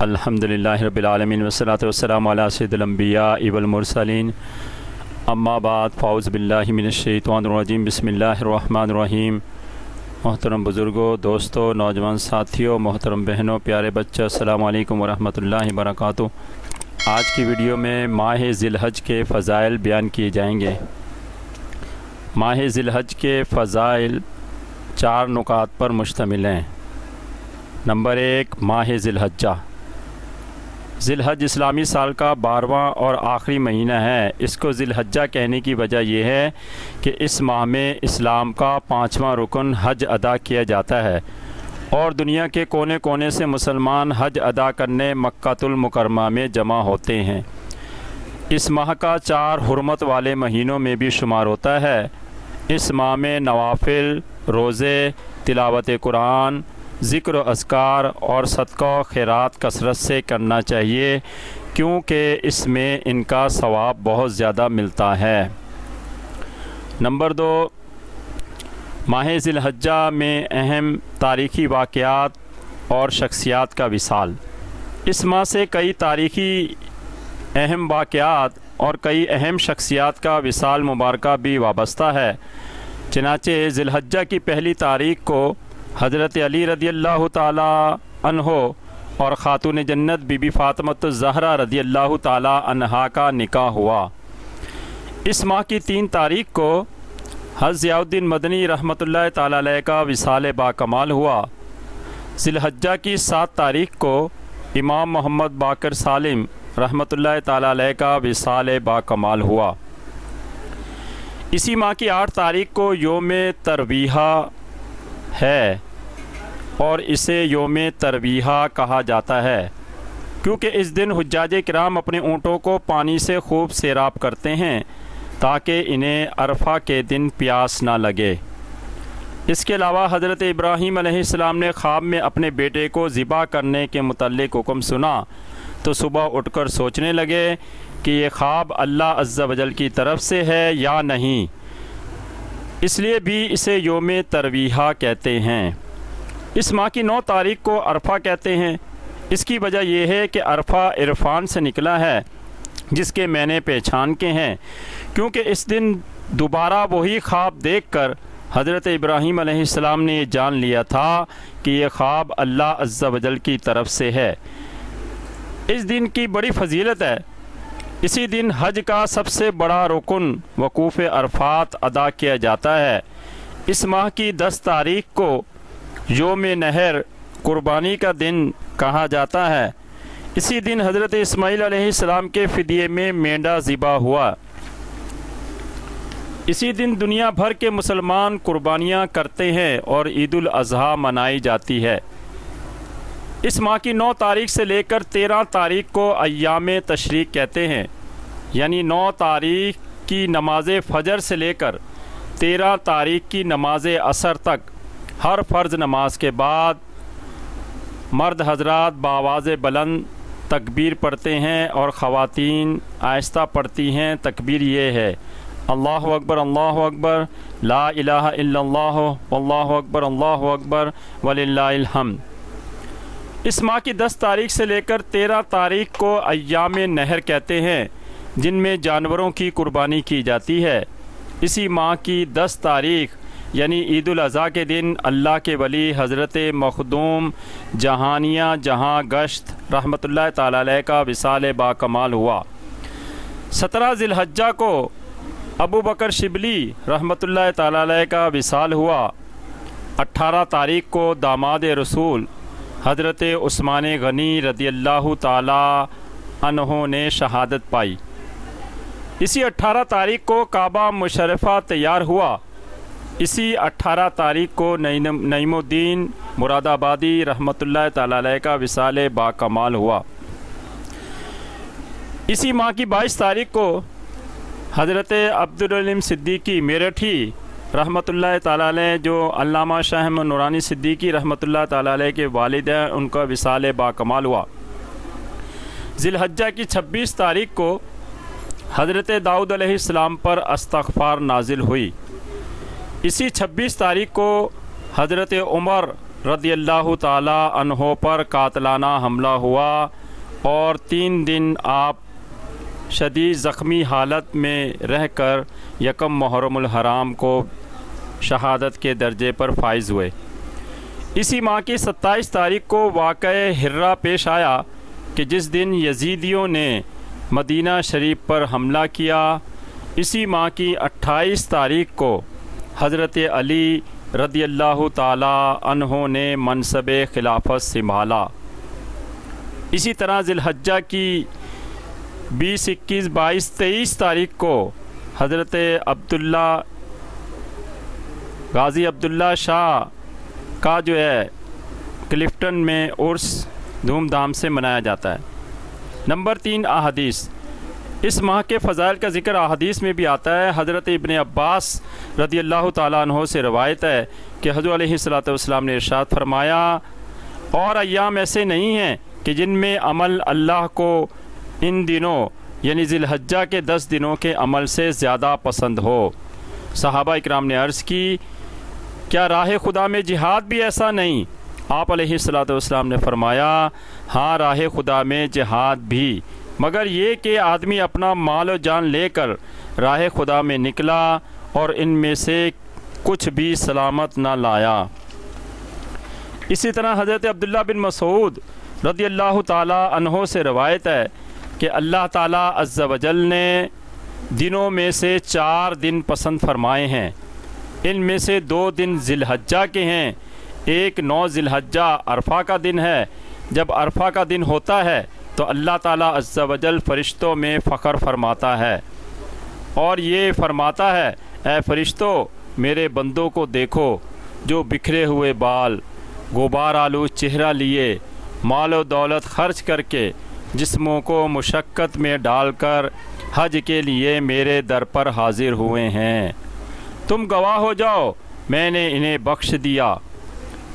الحمدللہ رب العالمین والصلاة والسلام علی سید الانبیاء والمرسلین اما بعد فاعوذ باللہ من الشیطان الرجیم بسم اللہ الرحمن الرحیم۔ محترم بزرگوں، دوستوں، نوجوان ساتھیوں، محترم بہنوں، پیارے بچوں، السلام علیکم ورحمۃ اللہ وبرکاتہ۔ آج کی ویڈیو میں ماہ ذی الحج کے فضائل بیان کیے جائیں گے۔ ماہ ذی الحج کے فضائل 4 نکات پر مشتمل ہیں۔ نمبر 1، ماہ ذی الحجہ۔ ذی الحج اسلامی سال کا 12واں اور آخری مہینہ ہے۔ اس کو ذی الحجہ کہنے کی وجہ یہ ہے کہ اس ماہ میں اسلام کا 5واں رکن حج ادا کیا جاتا ہے اور دنیا کے کونے کونے سے مسلمان حج ادا کرنے مکہ المکرمہ میں جمع ہوتے ہیں۔ اس ماہ کا 4 حرمت والے مہینوں میں بھی شمار ہوتا ہے۔ اس ماہ میں نوافل، روزے، تلاوت قرآن، ذکر و اذکار اور صدقہ و خیرات کثرت سے کرنا چاہیے، کیونکہ اس میں ان کا ثواب بہت زیادہ ملتا ہے۔ نمبر 2، ماہ ذی الحجہ میں اہم تاریخی واقعات اور شخصیات کا وصال۔ اس ماہ سے کئی تاریخی اہم واقعات اور کئی اہم شخصیات کا وصال مبارکہ بھی وابستہ ہے۔ چنانچہ ذی الحجہ کی پہلی تاریخ کو حضرت علی رضی اللہ تعالی عنہ اور خاتون جنت بی بی فاطمۃ الزہرا رضی اللہ تعالی عنہا کا نکاح ہوا۔ اس ماہ کی 3 تاریخ کو حضرت ضیاء الدین مدنی رحمۃ اللہ تعالی علیہ کا وصال با کمال ہوا۔ ذی الحجہ کی 7 تاریخ کو امام محمد باقر سالم رحمۃ اللہ تعالی علیہ کا وصال با کمال ہوا۔ اسی ماہ کی 8 تاریخ کو یوم ترویحہ ہے اور اسے یوم ترویحہ کہا جاتا ہے، کیونکہ اس دن حجاج کرام اپنے اونٹوں کو پانی سے خوب سیراب کرتے ہیں تاکہ انہیں عرفہ کے دن پیاس نہ لگے۔ اس کے علاوہ حضرت ابراہیم علیہ السلام نے خواب میں اپنے بیٹے کو ذبح کرنے کے متعلق حکم سنا تو صبح اٹھ کر سوچنے لگے کہ یہ خواب اللہ عز و جل کی طرف سے ہے یا نہیں، اس لیے بھی اسے یوم ترویحہ کہتے ہیں۔ اس ماہ کی 9 تاریخ کو عرفہ کہتے ہیں۔ اس کی وجہ یہ ہے کہ عرفہ عرفان سے نکلا ہے، جس کے معنی پہچان کے ہیں، کیونکہ اس دن دوبارہ وہی خواب دیکھ کر حضرت ابراہیم علیہ السلام نے یہ جان لیا تھا کہ یہ خواب اللہ عز و جل کی طرف سے ہے۔ اس دن کی بڑی فضیلت ہے۔ اسی دن حج کا سب سے بڑا رکن وقوف عرفات ادا کیا جاتا ہے۔ اس ماہ کی 10 تاریخ کو یوم نحر قربانی کا دن کہا جاتا ہے۔ اسی دن حضرت اسماعیل علیہ السلام کے فدیے میں مینڈا ذبح ہوا۔ اسی دن دنیا بھر کے مسلمان قربانیاں کرتے ہیں اور عید الاضحیٰ منائی جاتی ہے۔ اس ماہ کی 9 تاریخ سے لے کر 13 تاریخ کو ایام تشریق کہتے ہیں، یعنی 9 تاریخ کی نماز فجر سے لے کر 13 تاریخ کی نماز عصر تک ہر فرض نماز کے بعد مرد حضرات بآواز بلند تکبیر پڑھتے ہیں اور خواتین آہستہ پڑھتی ہیں۔ تکبیر یہ ہے: اللہ اکبر، اللہ اکبر، لا الہ الا اللہ، واللہ اکبر، اللہ اکبر، وللہ الحمد۔ اس ماہ کی 10 تاریخ سے لے کر 13 تاریخ کو ایام نحر کہتے ہیں، جن میں جانوروں کی قربانی کی جاتی ہے۔ اسی ماہ کی 10 تاریخ یعنی عید الاضحیٰ کے دن اللہ کے ولی حضرت مخدوم جہانیہ جہاں گشت رحمۃ اللہ تعالی علیہ کا وصال با کمال ہوا۔ 17 ذی الحجہ کو ابو بکر شبلی رحمۃ اللہ تعالی علیہ کا وصال ہوا۔ 18 تاریخ کو داماد رسول حضرت عثمان غنی رضی اللہ تعالی عنہ نے شہادت پائی۔ اسی 18 تاریخ کو کعبہ مشرفہ تیار ہوا۔ اسی 18 تاریخ کو نعیم الدین مراد آبادی رحمۃ اللہ تعالی علیہ کا وصال با کمال ہوا۔ اسی ماہ کی 22 تاریخ کو حضرت عبدالعلیم صدیقی میرٹھی رحمۃ اللہ تعالیٰ علیہ، جو علامہ شاہ احمد نورانی صدیقی رحمۃ اللہ تعالیٰ علیہ کے والد ہیں، ان کا وصال با کمال ہوا۔ ذی الحجہ کی 26 تاریخ کو حضرت داؤد علیہ السلام پر استغفار نازل ہوئی۔ اسی 26 تاریخ کو حضرت عمر رضی اللہ تعالی عنہ پر قاتلانہ حملہ ہوا اور 3 دن آپ شدید زخمی حالت میں رہ کر یکم محرم الحرام کو شہادت کے درجے پر فائز ہوئے۔ اسی ماہ کی 27 تاریخ کو واقعہ ہرہ پیش آیا کہ جس دن یزیدیوں نے مدینہ شریف پر حملہ کیا۔ اسی ماہ کی 28 تاریخ کو حضرت علی رضی اللہ تعالی عنہ نے منصب خلافت سنبھالا۔ اسی طرح ذی الحجہ کی 20، 21، 22، 23 تاریخ کو حضرت غازی عبداللہ شاہ کا جو ہے کلفٹن میں عرس دھوم دھام سے منایا جاتا ہے۔ نمبر 3 احادیث۔ اس ماہ کے فضائل کا ذکر احادیث میں بھی آتا ہے۔ حضرت ابن عباس رضی اللہ تعالیٰ عنہ سے روایت ہے کہ حضور علیہ الصلوۃ والسلام نے ارشاد فرمایا، اور ایام ایسے نہیں ہیں کہ جن میں عمل اللہ کو ان دنوں یعنی ذی الحجہ کے 10 دنوں کے عمل سے زیادہ پسند ہو۔ صحابہ اکرام نے عرض کی، کیا راہ خدا میں جہاد بھی ایسا نہیں؟ آپ علیہ الصلوۃ والسلام نے فرمایا، ہاں راہ خدا میں جہاد بھی، مگر یہ کہ آدمی اپنا مال و جان لے کر راہ خدا میں نکلا اور ان میں سے کچھ بھی سلامت نہ لایا۔ اسی طرح حضرت عبداللہ بن مسعود رضی اللہ تعالی عنہ سے روایت ہے کہ اللہ تعالیٰ عز و جل نے دنوں میں سے 4 دن پسند فرمائے ہیں۔ ان میں سے 2 دن ذی الحجہ کے ہیں۔ ایک 9 ذی الحجہ عرفہ کا دن ہے۔ جب عرفہ کا دن ہوتا ہے تو اللہ تعالیٰ عز و جل فرشتوں میں فخر فرماتا ہے اور یہ فرماتا ہے، اے فرشتوں میرے بندوں کو دیکھو جو بکھرے ہوئے بال، غبار آلود چہرہ لیے، مال و دولت خرچ کر کے، جسموں کو مشقت میں ڈال کر حج کے لیے میرے در پر حاضر ہوئے ہیں۔ تم گواہ ہو جاؤ میں نے انہیں بخش دیا۔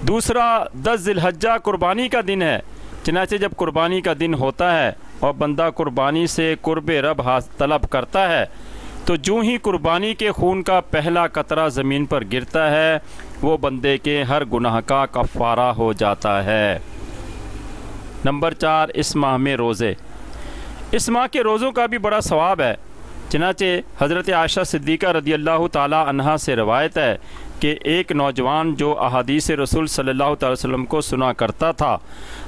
دوسرا 10 ذی الحجہ قربانی کا دن ہے۔ چنانچہ جب قربانی کا دن ہوتا ہے اور بندہ قربانی سے قرب رب طلب کرتا ہے تو جو ہی قربانی کے خون کا پہلا قطرہ زمین پر گرتا ہے وہ بندے کے ہر گناہ کا کفارہ ہو جاتا ہے۔ نمبر 4 اس ماہ میں روزے۔ اس ماہ کے روزوں کا بھی بڑا ثواب ہے۔ چنانچہ حضرت عائشہ صدیقہ رضی اللہ تعالی عنہا سے روایت ہے کہ ایک نوجوان جو احادیث رسول صلی اللہ تعالی وسلم کو سنا کرتا تھا،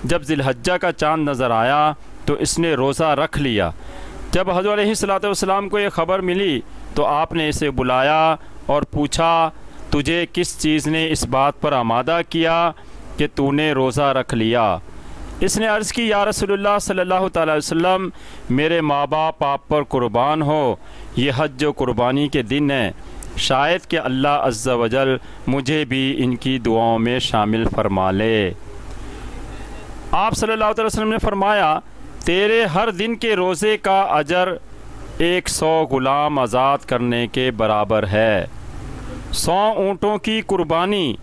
جب ذی الحجہ کا چاند نظر آیا تو اس نے روزہ رکھ لیا۔ جب حضرت علیہ الصلوۃ والسلام کو یہ خبر ملی تو آپ نے اسے بلایا اور پوچھا، تجھے کس چیز نے اس بات پر آمادہ کیا کہ تو نے روزہ رکھ لیا؟ اس نے عرض کی، یا رسول اللہ صلی اللہ تعالی وسلم، میرے ماں باپ آپ پر قربان ہو، یہ حج و قربانی کے دن ہیں، شاید کہ اللہ عز و جل مجھے بھی ان کی دعاؤں میں شامل فرما لے۔ آپ صلی اللہ علیہ وسلم نے فرمایا، تیرے ہر دن کے روزے کا اجر 100 غلام آزاد کرنے کے برابر ہے۔ 100 اونٹوں کی قربانی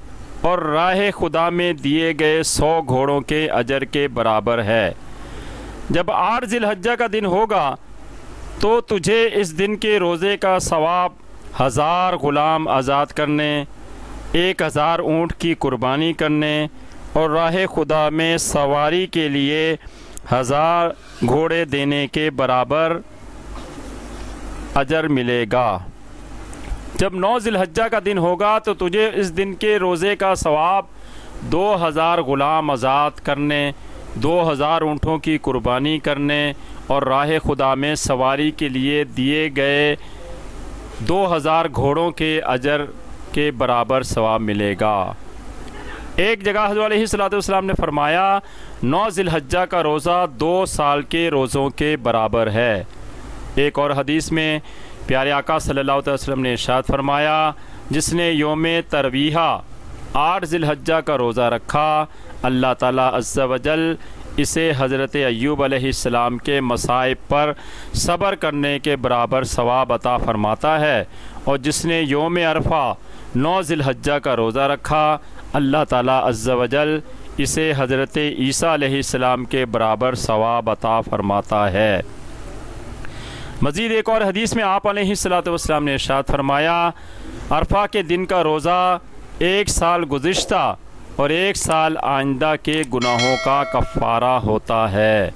اور راہ خدا میں دیے گئے 100 گھوڑوں کے اجر کے برابر ہے۔ جب 8 ذی الحجہ کا دن ہوگا تو تجھے اس دن کے روزے کا ثواب 1000 غلام آزاد کرنے، 1000 اونٹ کی قربانی کرنے اور راہ خدا میں سواری کے لیے 1000 گھوڑے دینے کے برابر اجر ملے گا۔ جب 9 ذی الحجہ کا دن ہوگا تو تجھے اس دن کے روزے کا ثواب 2000 غلام آزاد کرنے، 2000 اونٹوں کی قربانی کرنے اور راہ خدا میں سواری کے لیے دیے گئے 2000 گھوڑوں کے اجر کے برابر ثواب ملے گا۔ ایک جگہ حضرت علیہ الصلوۃ والسلام نے فرمایا، 9 ذی الحجہ کا روزہ 2 سال کے روزوں کے برابر ہے۔ ایک اور حدیث میں پیارے آقا صلی اللہ علیہ وسلم نے ارشاد فرمایا، جس نے یوم ترویہ 8 ذی الحجہ کا روزہ رکھا، اللہ تعالیٰ عز و جل اسے حضرت ایوب علیہ السلام کے مصائب پر صبر کرنے کے برابر ثواب عطا فرماتا ہے، اور جس نے یوم عرفہ 9 ذی الحجہ کا روزہ رکھا، اللہ تعالیٰ عز و جل اسے حضرت عیسیٰ علیہ السلام کے برابر ثواب عطا فرماتا ہے۔ مزید ایک اور حدیث میں آپ علیہ الصلوۃ والسلام نے ارشاد فرمایا، عرفہ کے دن کا روزہ 1 سال گزشتہ اور 1 سال آئندہ کے گناہوں کا کفارہ ہوتا ہے۔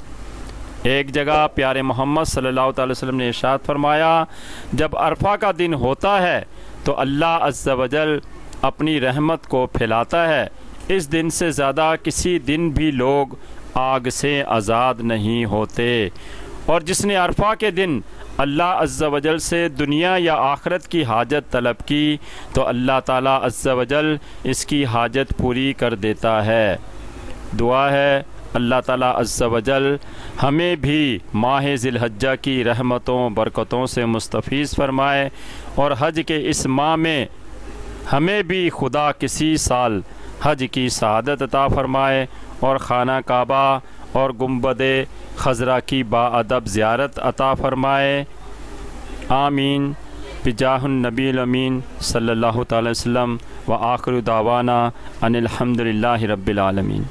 ایک جگہ پیارے محمد صلی اللہ تعالی وسلم نے ارشاد فرمایا، جب عرفہ کا دن ہوتا ہے تو اللہ عز و جل اپنی رحمت کو پھیلاتا ہے، اس دن سے زیادہ کسی دن بھی لوگ آگ سے آزاد نہیں ہوتے۔ اور جس نے عرفہ کے دن اللہ عز و جل سے دنیا یا آخرت کی حاجت طلب کی تو اللہ تعالیٰ عز و جل اس کی حاجت پوری کر دیتا ہے۔ دعا ہے اللہ تعالیٰ عز و جل ہمیں بھی ماہ ذی الحجہ کی رحمتوں برکتوں سے مستفیض فرمائے، اور حج کے اس ماہ میں ہمیں بھی خدا کسی سال حج کی سعادت عطا فرمائے، اور خانہ کعبہ اور گنبد خضرا کی باادب زیارت عطا فرمائے۔ آمین بجاہ النبی الامین صلی اللہ تعالی وسلم، وآخر دعوانا ان الحمد للہ رب العالمین۔